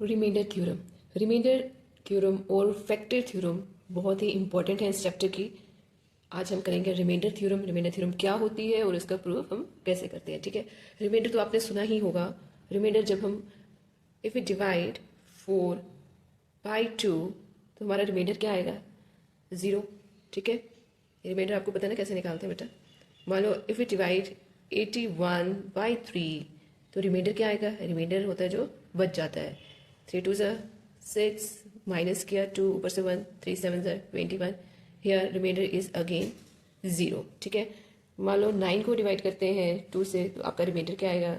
Reminder theorem. Remainder theorem और factor theorem बहुत ही इंपॉर्टेंट है इस चैप्टर की। आज हम करेंगे रिमाइंडर थ्योरम। रिमाइंडर थ्योरम क्या होती है और इसका प्रूफ हम कैसे करते हैं। ठीक है, रिमाइंडर तो आपने सुना ही होगा। रिमाइंडर जब हम इफ यू डिवाइड 4 बाई 2 तो हमारा रिमाइंडर क्या आएगा? 0। ठीक है, रिमाइंडर आपको पता है ना कैसे निकालते हैं बेटा। मान लो इफ यू डिवाइड 81 बाई 3 तो रिमाइंडर क्या आएगा? रिमाइंडर होता है जो बच जाता है। 3 2 6 माइनस किया 2 ऊपर से 1, 3 7 21। Here remainder is again 0। ठीक है, मान लो 9 को डिवाइड करते हैं 2 से तो आपका रिमाइंडर क्या आएगा?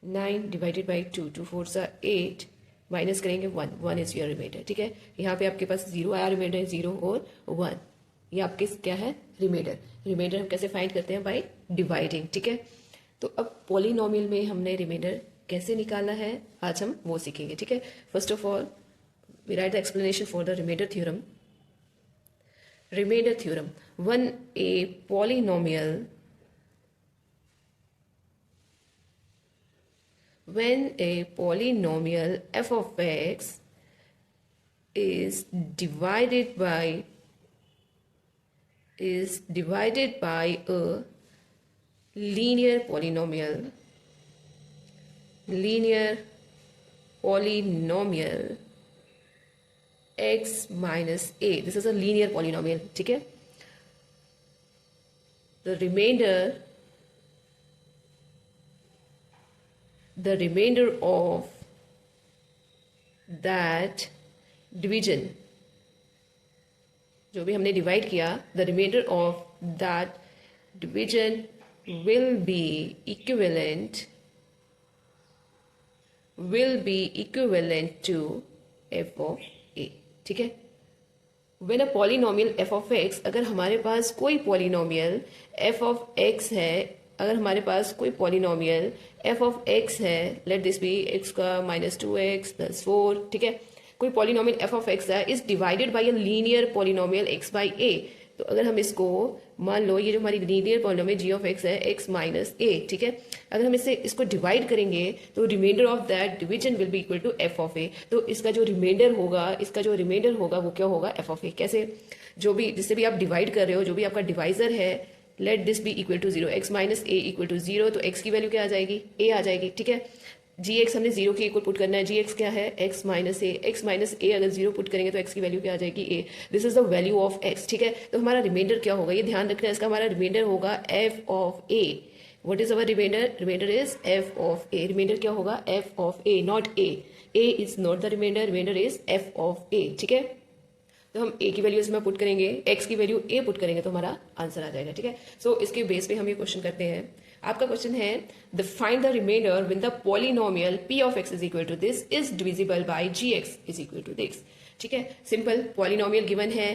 9 डिवाइडेड बाई 2, 2 4 8 माइनस करेंगे 1, 1 इज योर रिमाइंडर। ठीक है, यहाँ पे आपके पास 0 आया, रिमाइंडर 0 और 1, ये आपके क्या है? रिमाइंडर। रिमाइंडर हम कैसे फाइंड करते हैं? By dividing. ठीक है, तो अब पॉलिनोमियल में हमने रिमाइंडर कैसे निकालना है आज हम वो सीखेंगे। ठीक है, first of all we write the explanation for the remainder theorem. Remainder theorem, when a polynomial f of x is divided by a linear polynomial x minus a, this is a linear polynomial. ठीक है, the remainder of that division, जो भी हमने divide किया, the remainder of that division will be equivalent to f of a. ठीक है, when a polynomial f of x, अगर हमारे पास कोई पॉलिनोमियल f of x है, अगर हमारे पास कोई पॉलिनोमियल f of x है, लेट दिस बी x का -2x + 4। ठीक है, कोई पॉलिनोमियल f of x है, is divided by a linear polynomial x by a। तो अगर हम इसको मान लो, ये जो हमारी linear polynomial g of x है x माइनस a। ठीक है, अगर हम इसको डिवाइड करेंगे तो remainder of that division will be equal to f of a। तो इसका जो रिमाइंडर होगा वो क्या होगा? f of a। कैसे? जो भी जिससे भी आप डिवाइड कर रहे हो, जो भी आपका डिवाइजर है, let this be equal to 0, x minus a equal to 0, तो x की वैल्यू क्या आ जाएगी? a आ जाएगी। ठीक है, gx हमने 0 के इक्वल पुट करना है। gx क्या है? x माइनस a अगर 0 पुट करेंगे तो x की वैल्यू क्या आ जाएगी? a। This is the value of x। ठीक है, तो हमारा रिमाइंडर क्या होगा? ये ध्यान रखना है, इसका हमारा रिमाइंडर होगा f of a। What is our remainder? Remainder is f of a। Remainder क्या होगा? f of a, not a। a is not the remainder, remainder is f of a। ठीक है, तो हम a की वैल्यू इसमें put करेंगे, x की वैल्यू a पुट करेंगे तो हमारा आंसर आ जाएगा। ठीक है, सो इसके बेस पे हम ये क्वेश्चन करते हैं। आपका क्वेश्चन है the find the remainder when the polynomial p of x is equal to this is divisible by gx is equal to this. ठीक है, सिंपल, पॉलिनोमियल गिवन है,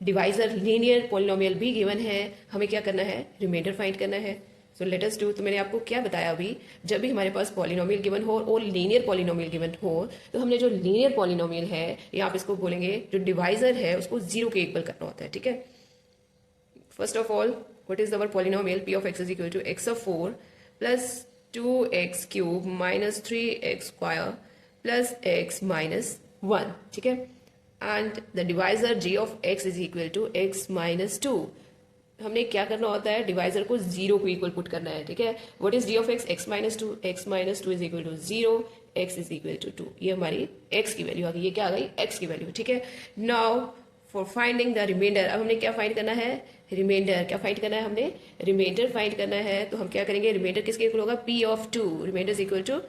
डिवाइजर लीनियर पॉलिनोमियल भी गिवन है, हमें क्या करना है? रिमाइंडर फाइंड करना है। So let us do. तो मैंने आपको क्या बताया अभी, जब भी हमारे पास पॉलिनोमियल गिवन हो और लीनियर पॉलिनोमियल गिवन हो तो हमने जो लीनियर पॉलिनोमियल है, या आप इसको बोलेंगे जो डिवाइजर है, उसको 0 के इक्वल करना होता है। ठीक है, first of all what is our polynomial? p of x is equal to x of 4 plus 2x cube minus 3x square plus x minus 1। ठीक है, and the divisor g of x is equal to x minus 2। हमने क्या करना होता है? Divisor को 0 को equal put करना है। ठीक है, what is g of x? x minus 2, x minus 2 is equal to 0, x is equal to 2। ये हमारी x की वैल्यू आ गई। ये क्या आ गई? x की वैल्यू। ठीक है, now for finding the remainder, अब हमने क्या फाइंड करना है? रिमाइंडर। क्या फाइंड करना है हमने? रिमाइंडर फाइंड करना है। तो हम क्या करेंगे? रिमाइंडर किसके इक्वल होगा? p of 2। Remainder is equal to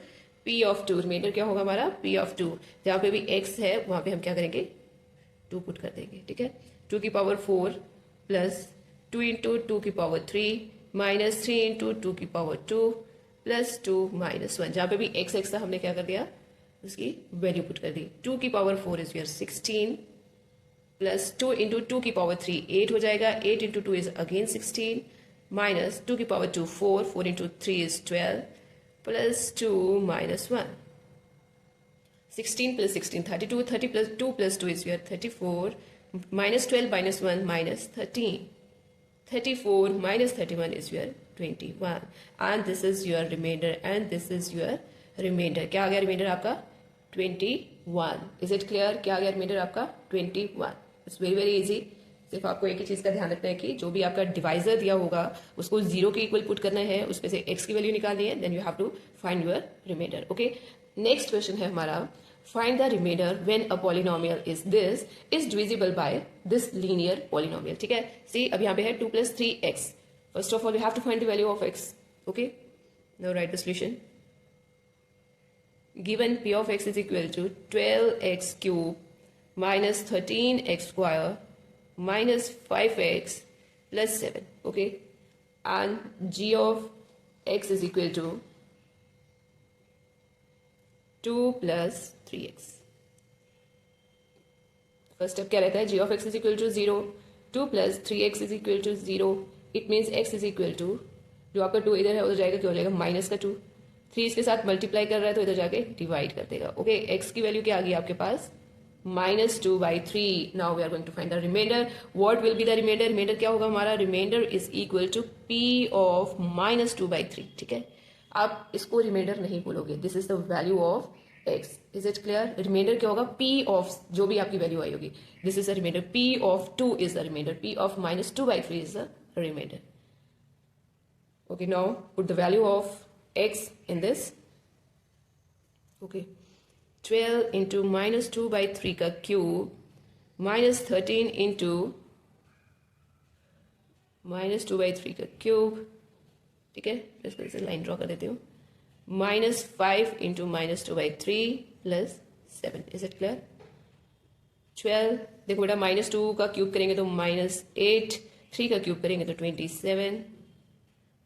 p of 2। Remainder क्या होगा हमारा? p of 2। जहाँ पे भी x है वहां पे हम क्या करेंगे? 2 पुट कर देंगे। ठीक है, 2 की पावर 4 प्लस 2 इंटू 2 की पावर 3 माइनस 3 इंटू 2 की पावर 2 प्लस 2 माइनस 1। जहाँ पे भी x था हमने क्या कर दिया? उसकी वैल्यू पुट कर दी। 2 की power 4 is your 16 plus 2 into 2 की पावर 3 8 हो जाएगा। 8 इंटू 2 इज अगेन 16 माइनस 2 की power 2 4, 4 into 3 is 12 plus 2 minus 1। 16 plus 16 32, 30 plus 2 plus 2 is your 34 minus 12 minus 1 minus 13. 34 minus 31 is your 21 and this is your remainder and this is your remainder. क्या आ गया remainder आपका? 21. Is it clear? क्या आ गया reminder आपका? 21. It's very very easy. सिर्फ आपको एक ही चीज का ध्यान रखना है कि जो भी आपका डिवाइजर दिया होगा उसको 0 के इक्वल पुट करना है, उसमें से x की वैल्यू निकालनी है, then you have to find your remainder. Okay, next question है हमारा, find the remainder when a polynomial is this is divisible by this linear polynomial. ठीक है, सी अब यहाँ पे है 2 + 3x. First of all we have to find the value of x. Okay, now write the solution. Given p of x is equal to 12x cube minus 13x square minus 5x plus 7. Okay, and g of x is equal to 2 plus 3x. First step क्या रहता है? g of x is equal to 0. 2 plus 3x is equal to 0. It means x is equal to, जो आपका 2 इधर है उधर जाएगा, क्या हो जाएगा? माइनस का 2. 3 इसके साथ मल्टीप्लाई कर रहा है तो इधर जाके डिवाइड कर देगा. ओके, x की वैल्यू क्या आ गई आपके पास? -2/3. Now we are going to find the remainder. What will be the remainder? Remainder क्या होगा हमारा? Remainder is equal to p of -2/3. ठीक है, आप इसको रिमाइंडर नहीं बोलोगे, this is the value of x. Is it clear? Remainder क्या होगा? p ऑफ जो भी आपकी वैल्यू आई होगी, this is the remainder. p of 2 is the remainder. p of -2/3 is the remainder. Okay, now put the value of x in this. Okay, 12 into -2/3 का cube minus 13 into -2/3 का cube. ठीक है, इसको इसे लाइन ड्रॉ कर देती हूँ. -5 into -2/3 plus 7. Is it clear? 12, देखो बेटा, -2 का क्यूब करेंगे तो -8, 3 का क्यूब करेंगे तो 27,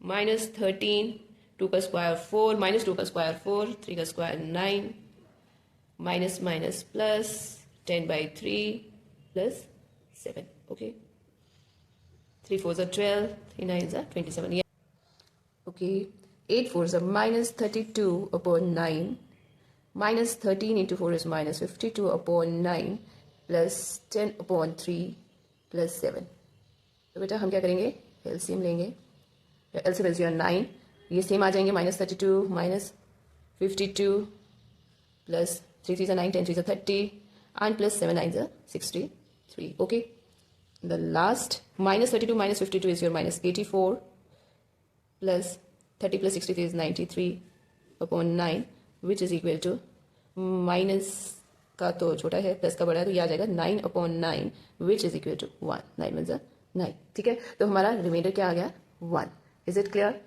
-13, 2 का स्क्वायर 4, -2 का स्क्वायर 4, 3 का square 9, minus minus plus 10/3 plus 7. Okay, 3 4s are 12, 3 9s are 27. Yeah. Okay, 8 4s are -32/9, -13 into 4 is -52/9 plus 10/3 plus 7. तो बेटा हम क्या करेंगे? एलसीएम लेंगे. LCM is your 9. ये सेम आ जाएंगे, -32 -52 plus 3 3 9, 10 3 30 and plus 7 9 63. Okay, the last -32 -52 is your -84 plus 30 plus 63 is 93/9 which is equal to minus का तो छोटा है, प्लस का बड़ा है, तो ये आ जाएगा 9/9 which is equal to 1. 9 1 9. ठीक है, तो हमारा रिमाइंडर क्या आ गया? 1. Is it clear?